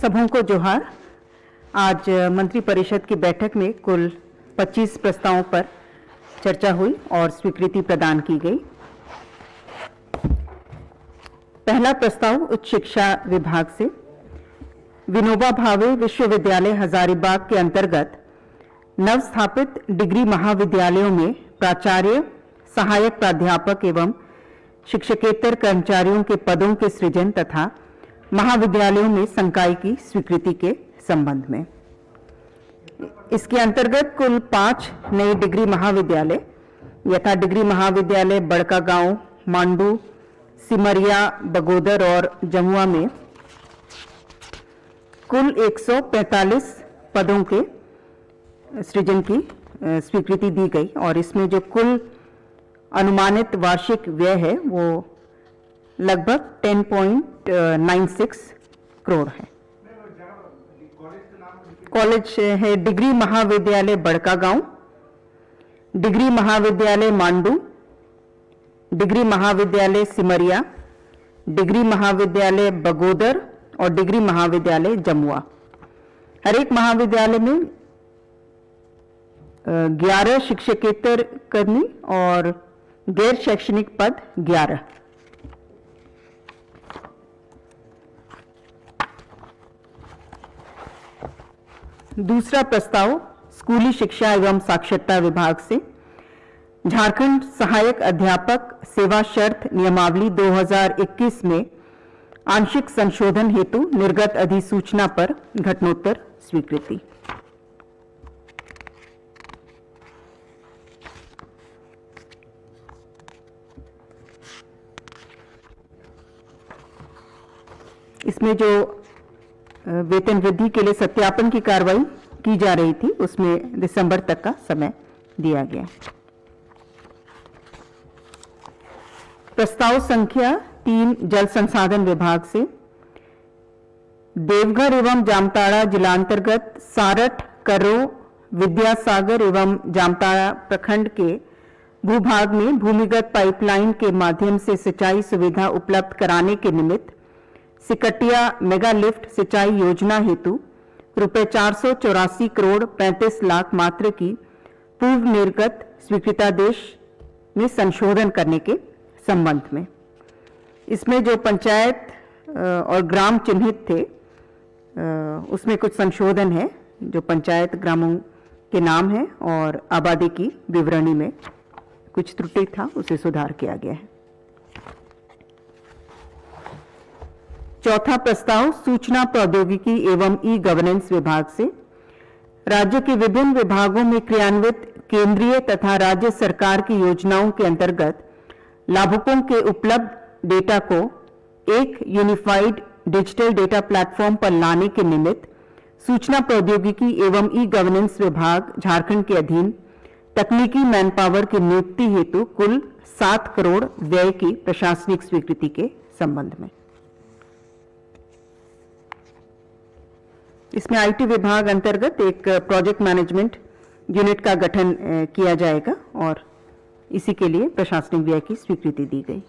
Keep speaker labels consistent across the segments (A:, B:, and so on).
A: सबों को जोहार। आज मंत्रिपरिषद की बैठक में कुल 25 प्रस्तावों पर चर्चा हुई और स्वीकृति प्रदान की गई। पहला प्रस्ताव उच्च शिक्षा विभाग से विनोबा भावे विश्वविद्यालय हजारीबाग के अंतर्गत नवस्थापित डिग्री महाविद्यालयों में प्राचार्य, सहायक प्राध्यापक एवं शिक्षकेतर कर्मचारियों के पदों के सृजन तथा महाविद्यालयों में संकाय की स्वीकृति के संबंध में। इसके अंतर्गत कुल 5 नए डिग्री महाविद्यालय यथा डिग्री महाविद्यालय बड़कागांव, मांडू, सिमरिया, बगोदर और जमुआ में कुल 145 पदों के सृजन की स्वीकृति दी गई और इसमें जो कुल अनुमानित वार्षिक व्यय है वो लगभग 10.96 करोड़ है। कॉलेज है डिग्री महाविद्यालय बड़कागांव, डिग्री महाविद्यालय मांडू, डिग्री महाविद्यालय सिमरिया, डिग्री महाविद्यालय बगोदर और डिग्री महाविद्यालय जमुआ। हर एक महाविद्यालय में 11 शिक्षकेतर कर्मी और गैर शैक्षणिक पद 11। दूसरा प्रस्ताव स्कूली शिक्षा एवं साक्षरता विभाग से झारखंड सहायक अध्यापक सेवा शर्त नियमावली 2021 में आंशिक संशोधन हेतु निर्गत अधिसूचना पर घटनोत्तर स्वीकृति। इसमें जो वेतन वृद्धि के लिए सत्यापन की कार्रवाई की जा रही थी उसमें दिसंबर तक का समय दिया गया। प्रस्ताव संख्या 3 जल संसाधन विभाग से देवघर एवं जामताड़ा जिलांतर्गत सारठ, कर्रो, विद्यासागर एवं जामताड़ा प्रखंड के भूभाग में भूमिगत पाइपलाइन के माध्यम से सिंचाई सुविधा उपलब्ध कराने के निमित्त सिकटिया मेगा लिफ्ट सिंचाई योजना हेतु रुपए 484 करोड़ 35 लाख मात्र की पूर्व निर्गत स्वीकृतादेश में संशोधन करने के संबंध में। इसमें जो पंचायत और ग्राम चिन्हित थे उसमें कुछ संशोधन है। जो पंचायत ग्रामों के नाम है और आबादी की विवरणी में कुछ त्रुटि था उसे सुधार किया गया है। चौथा प्रस्ताव सूचना प्रौद्योगिकी एवं ई गवर्नेंस विभाग से राज्य के विभिन्न विभागों में क्रियान्वित केंद्रीय तथा राज्य सरकार की योजनाओं के अंतर्गत लाभुकों के उपलब्ध डेटा को एक यूनिफाइड डिजिटल डेटा प्लेटफॉर्म पर लाने के निमित्त सूचना प्रौद्योगिकी एवं ई गवर्नेंस विभाग झारखंड के अधीन तकनीकी मैनपावर की नियुक्ति हेतु कुल 7 करोड़ व्यय की प्रशासनिक स्वीकृति के संबंध में। इसमें आईटी विभाग अंतर्गत एक प्रोजेक्ट मैनेजमेंट यूनिट का गठन किया जाएगा और इसी के लिए प्रशासनिक व्यय की स्वीकृति दी गई।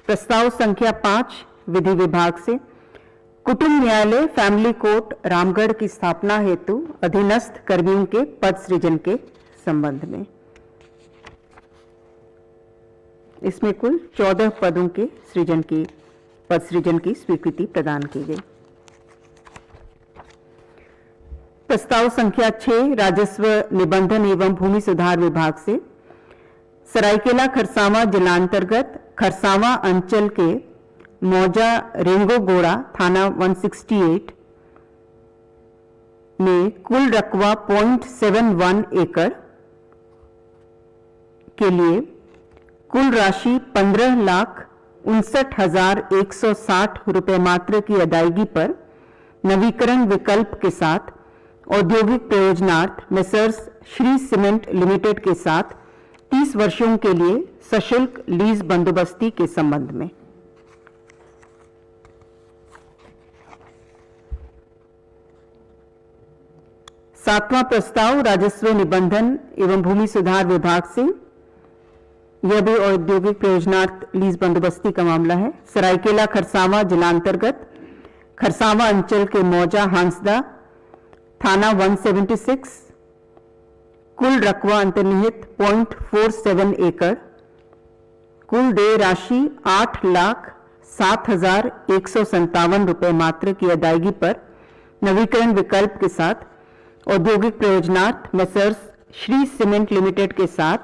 A: प्रस्ताव संख्या 5 विधि विभाग से कुटुंब न्यायालय फैमिली कोर्ट रामगढ़ की स्थापना हेतु अधीनस्थ कर्मियों के पद सृजन के संबंध में। इसमें कुल 14 पदों के पद सृजन की स्वीकृति प्रदान की गई। प्रस्ताव संख्या 6 राजस्व निबंधन एवं भूमि सुधार विभाग से सरायकेला खरसावां जिलांतर्गत खरसावां अंचल के मौजा रेंगोगोड़ा थाना 168 में कुल रकबा 0.71 एकड़ के लिए कुल राशि 15,59,160 रुपए मात्र की अदायगी पर नवीकरण विकल्प के साथ औद्योगिक प्रयोजनार्थ मेसर्स श्री सीमेंट लिमिटेड के साथ 30 वर्षों के लिए सशुल्क लीज बंदोबस्ती के संबंध में। सातवां प्रस्ताव राजस्व निबंधन एवं भूमि सुधार विभाग से यह भी औद्योगिक प्रयोजनार्थ लीज बंदोबस्ती का मामला है। सरायकेला खरसावां जिलांतर्गत खरसावां अंचल के मौजा हांसदा थाना 176, कुल रकबा अंतर्निहित 0.47 एकड़, कुल देय राशि 8,07,157 रुपये मात्र की अदायगी पर नवीकरण विकल्प के साथ औद्योगिक प्रयोजनार्थ मेसर्स श्री सीमेंट लिमिटेड के साथ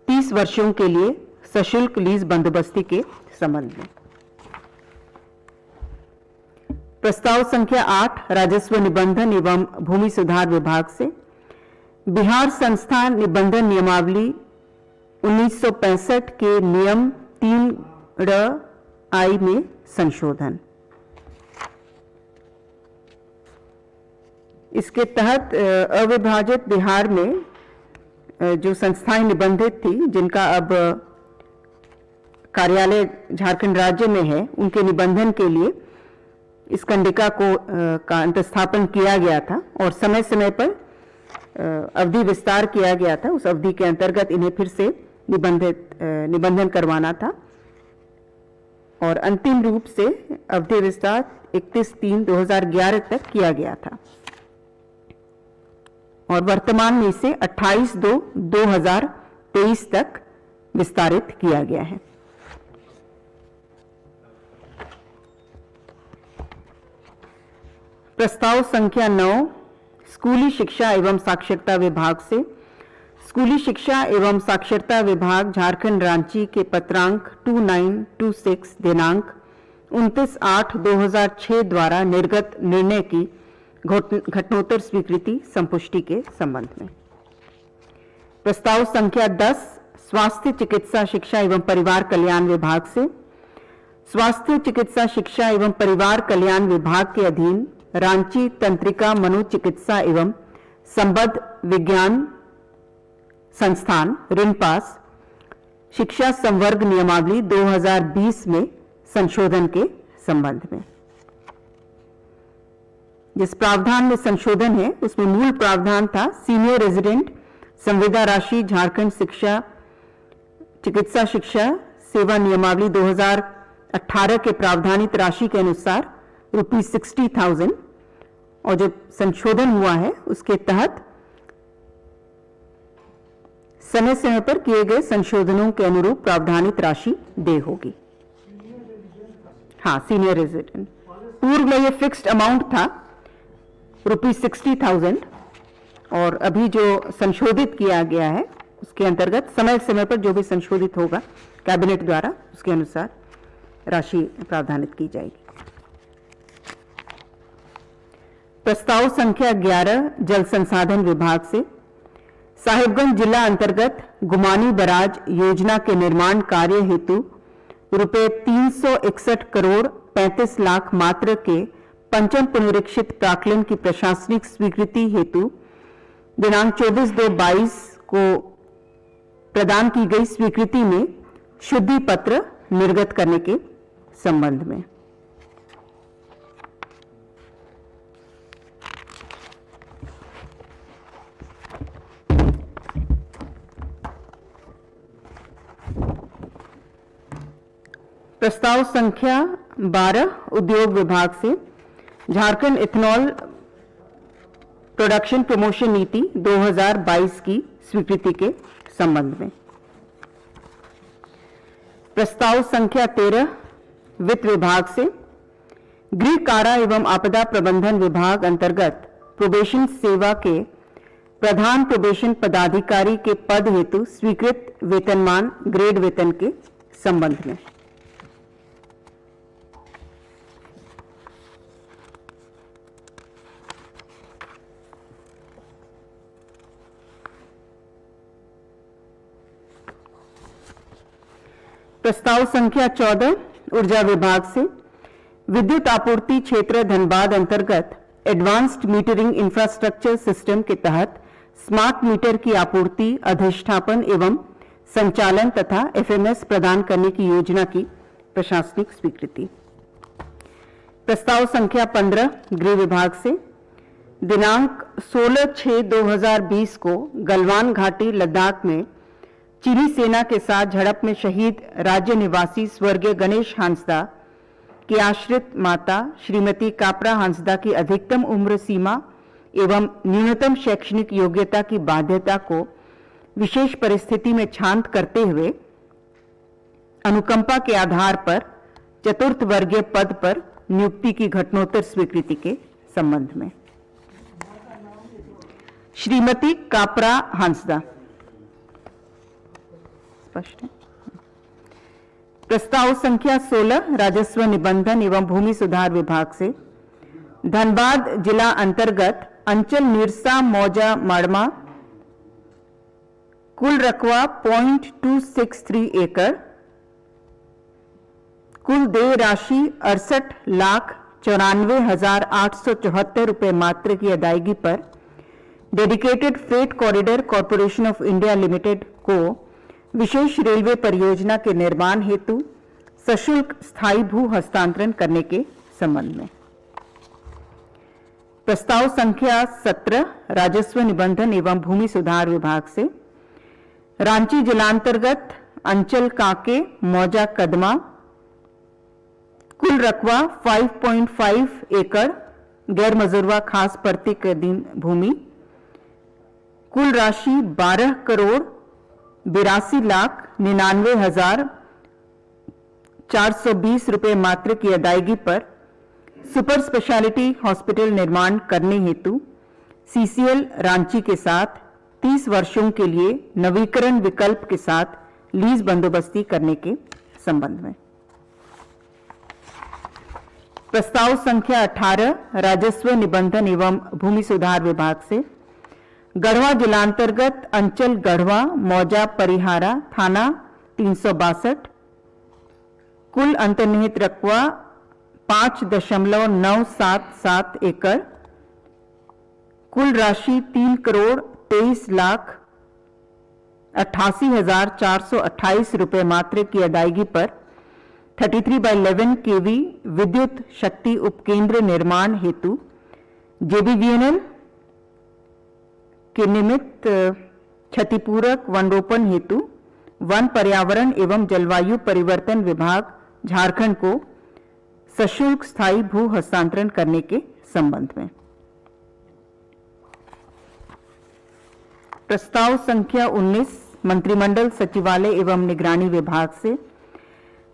A: 30 वर्षों के लिए सशुल्क लीज बंदोबस्ती के संबंध में। प्रस्ताव संख्या 8 राजस्व निबंधन एवं भूमि सुधार विभाग से बिहार संस्थान निबंधन नियमावली 1965 के नियम 3(I) में संशोधन। इसके तहत अविभाजित बिहार में जो संस्थाएं निबंधित थी, जिनका अब कार्यालय झारखंड राज्य में है, उनके निबंधन के लिए इस कंडिका का अंतस्थापन किया गया था और समय समय पर अवधि विस्तार किया गया था। उस अवधि के अंतर्गत इन्हें फिर से निबंधन करवाना था और अंतिम रूप से अवधि विस्तार 31/3/2011 तक किया गया था और वर्तमान में इसे 28/2/2023 तक विस्तारित किया गया है। प्रस्ताव संख्या 9 स्कूली शिक्षा एवं साक्षरता विभाग से स्कूली शिक्षा एवं साक्षरता विभाग झारखंड रांची के पत्रांक 2926 दिनांक 29/8/2006 द्वारा निर्गत निर्णय की घटनोत्तर स्वीकृति संपुष्टि के संबंध में। प्रस्ताव संख्या 10 स्वास्थ्य चिकित्सा शिक्षा एवं परिवार कल्याण विभाग से स्वास्थ्य चिकित्सा शिक्षा एवं परिवार कल्याण विभाग के अधीन रांची तंत्रिका मनोचिकित्सा एवं संबद्ध विज्ञान संस्थान रिनपास शिक्षा संवर्ग नियमावली 2020 में संशोधन के संबंध में। जिस प्रावधान में संशोधन है उसमें मूल प्रावधान था सीनियर रेजिडेंट संविदा राशि झारखंड चिकित्सा शिक्षा सेवा नियमावली 2018 के प्रावधानित राशि के अनुसार ₹60,000 और जो संशोधन हुआ है उसके तहत समय समय पर किए गए संशोधनों के अनुरूप प्रावधानित राशि देय होगी। हाँ, सीनियर रेजिडेंट पूर्व में ये फिक्स्ड अमाउंट था ₹60,000 और अभी जो संशोधित किया गया है उसके अंतर्गत समय समय पर जो भी संशोधित होगा कैबिनेट द्वारा उसके अनुसार राशि प्रावधानित की जाएगी। प्रस्ताव संख्या 11 जल संसाधन विभाग से साहिबगंज जिला अंतर्गत गुमानी बराज योजना के निर्माण कार्य हेतु ₹361 करोड़ 35 लाख मात्र के पंचम पुनरीक्षित प्राक्कलन की प्रशासनिक स्वीकृति हेतु दिनांक 24/2/22 को प्रदान की गई स्वीकृति में शुद्धि पत्र निर्गत करने के संबंध में। प्रस्ताव संख्या 12 उद्योग विभाग से झारखंड इथेनॉल प्रोडक्शन प्रमोशन नीति 2022 की स्वीकृति के संबंध में। प्रस्ताव संख्या 13 वित्त विभाग से गृह कारा एवं आपदा प्रबंधन विभाग अंतर्गत प्रोबेशन सेवा के प्रधान प्रोबेशन पदाधिकारी के पद हेतु स्वीकृत वेतनमान ग्रेड वेतन के संबंध में। प्रस्ताव संख्या 14 ऊर्जा विभाग से विद्युत आपूर्ति क्षेत्र धनबाद अंतर्गत एडवांस्ड मीटरिंग इंफ्रास्ट्रक्चर सिस्टम के तहत स्मार्ट मीटर की आपूर्ति अधिष्ठापन एवं संचालन तथा एफएमएस प्रदान करने की योजना की प्रशासनिक स्वीकृति। प्रस्ताव संख्या 15 गृह विभाग से दिनांक 16/6/2020 को गलवान घाटी लद्दाख में चीनी सेना के साथ झड़प में शहीद राज्य निवासी स्वर्गीय गणेश हांसदा की आश्रित माता श्रीमती कापरा हंसदा की अधिकतम उम्र सीमा एवं न्यूनतम शैक्षणिक योग्यता की बाध्यता को विशेष परिस्थिति में शांत करते हुए अनुकंपा के आधार पर चतुर्थ वर्गीय पद पर नियुक्ति की घटनोत्तर स्वीकृति के संबंध में। श्रीमती कापरा हंसदा। स्पष्ट है। प्रस्ताव संख्या 16 राजस्व निबंधन एवं भूमि सुधार विभाग से धनबाद जिला अंतर्गत अंचल निरसा मौजा माड़मा कुल रकबा 0.263 एकड़, कुल देय राशि 68,94,874 रुपए मात्र की अदायगी पर dedicated freight corridor corporation of India limited को विशेष रेलवे परियोजना के निर्माण हेतु सशुल्क स्थायी भू हस्तांतरण करने के संबंध में। प्रस्ताव संख्या 17 राजस्व निबंधन एवं भूमि सुधार विभाग से रांची जिलांतर्गत अंचल कांके मौजा कदमा कुल रकबा 5.5 एकड़ गैर मजूरवा खास प्रतीक अधीन भूमि, कुल राशि 12,89,99,420 रुपए मात्र की अदायगी पर सुपर स्पेशलिटी हॉस्पिटल निर्माण करने हेतु सीसीएल रांची के साथ 30 वर्षों के लिए नवीकरण विकल्प के साथ लीज बंदोबस्ती करने के संबंध में। प्रस्ताव संख्या 18 राजस्व निबंधन एवं भूमि सुधार विभाग से गढ़वा जिलांतर्गत अंचल गढ़वा मौजा परिहारा थाना 362 कुल अंतर्निहित रकबा 5.977 एकड़, कुल राशि 3,23,88,428 रुपए मात्र की अदायगी पर 33/11 kV विद्युत शक्ति उपकेंद्र निर्माण हेतु जेबीवीएनएल के निमित्त क्षतिपूरक वन रोपण हेतु वन पर्यावरण एवं जलवायु परिवर्तन विभाग झारखंड को सशुल्क स्थायी भू हस्तांतरण करने के संबंध में। प्रस्ताव संख्या 19 मंत्रिमंडल सचिवालय एवं निगरानी विभाग से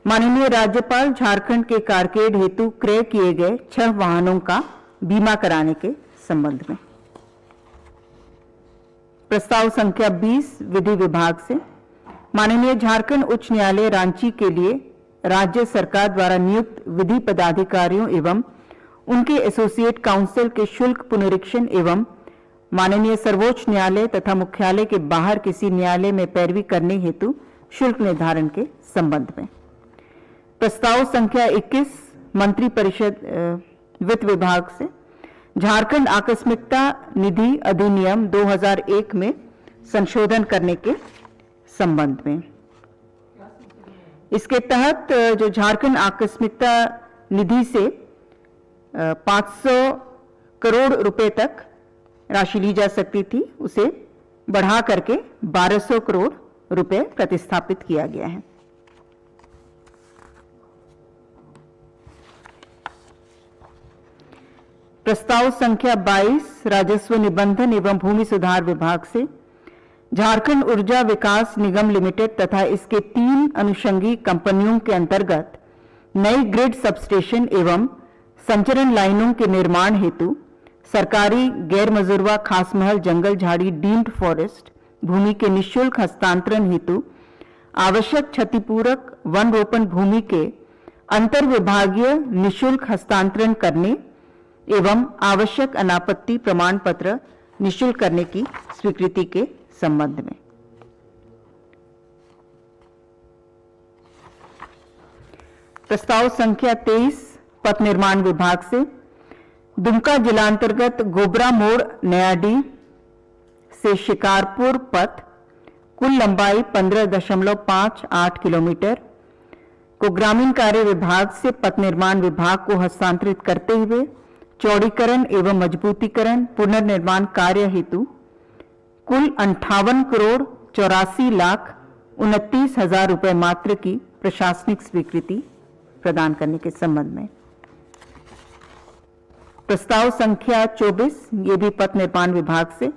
A: माननीय राज्यपाल झारखंड के कारकेड हेतु क्रय किए गए 6 वाहनों का बीमा कराने के संबंध में। प्रस्ताव संख्या 20 विधि विभाग से माननीय झारखंड उच्च न्यायालय रांची के लिए राज्य सरकार द्वारा नियुक्त विधि पदाधिकारियों एवं उनके एसोसिएट काउंसिल के शुल्क पुनरीक्षण एवं माननीय सर्वोच्च न्यायालय तथा मुख्यालय के बाहर किसी न्यायालय में पैरवी करने हेतु शुल्क निर्धारण के संबंध में। प्रस्ताव संख्या 21 मंत्री परिषद वित्त विभाग से झारखंड आकस्मिकता निधि अधिनियम 2001 में संशोधन करने के संबंध में। इसके तहत जो झारखंड आकस्मिकता निधि से 500 करोड़ रुपए तक राशि ली जा सकती थी, उसे बढ़ा करके 1200 करोड़ रुपए प्रतिस्थापित किया गया है। प्रस्ताव संख्या 22 राजस्व निबंधन एवं भूमि सुधार विभाग से झारखंड ऊर्जा विकास निगम लिमिटेड तथा इसके 3 अनुषंगी कंपनियों के अंतर्गत नई ग्रिड सबस्टेशन एवं संचरण लाइनों के निर्माण हेतु सरकारी गैर मजूरवा खासमहल जंगल झाड़ी डीम्ड फॉरेस्ट भूमि के निःशुल्क हस्तांतरण हेतु आवश्यक क्षतिपूरक वन रोपण भूमि के अंतर्विभागीय निःशुल्क हस्तांतरण करने एवं आवश्यक अनापत्ति प्रमाण पत्र निःशुल्क करने की स्वीकृति के संबंध में। प्रस्ताव संख्या 23 पथ निर्माण विभाग से दुमका जिलांतर्गत गोबरा मोड़ नयाडी से शिकारपुर पथ कुल लंबाई 15.58 किलोमीटर को ग्रामीण कार्य विभाग से पथ निर्माण विभाग को हस्तांतरित करते हुए चौड़ीकरण एवं मजबूतीकरण पुनर्निर्माण कार्य हेतु कुल 58,84,29,000 रुपए मात्र की प्रशासनिक स्वीकृति प्रदान करने के संबंध में। प्रस्ताव संख्या 24, ये भी पथ निर्माण विभाग से,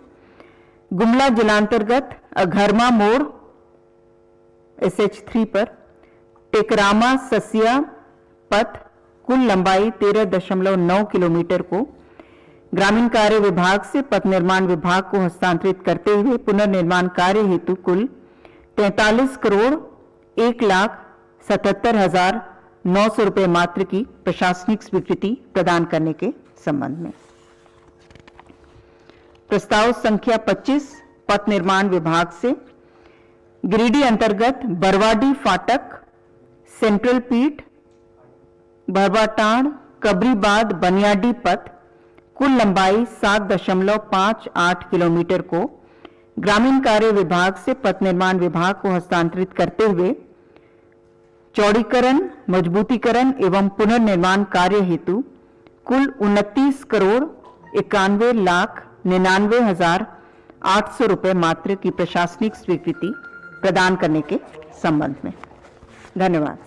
A: गुमला जिलांतर्गत अघरमा मोड़ SH3 पर टेकरामा ससिया पथ कुल लंबाई 13.9 किलोमीटर को ग्रामीण कार्य विभाग से पथ निर्माण विभाग को हस्तांतरित करते हुए पुनर्निर्माण कार्य हेतु कुल 43,01,77,900 रुपये मात्र की प्रशासनिक स्वीकृति प्रदान करने के संबंध में। प्रस्ताव संख्या 25, पथ निर्माण विभाग से, गिरिडीह अंतर्गत बरवाडी फाटक सेंट्रल पीठ बरवाटाण कबरीबाद बनियाडी पथ कुल लंबाई 7.58 किलोमीटर को ग्रामीण कार्य विभाग से पथ निर्माण विभाग को हस्तांतरित करते हुए चौड़ीकरण, मजबूतीकरण एवं पुनर्निर्माण कार्य हेतु कुल 29,91,99,800 रुपये मात्र की प्रशासनिक स्वीकृति प्रदान करने के संबंध में। धन्यवाद।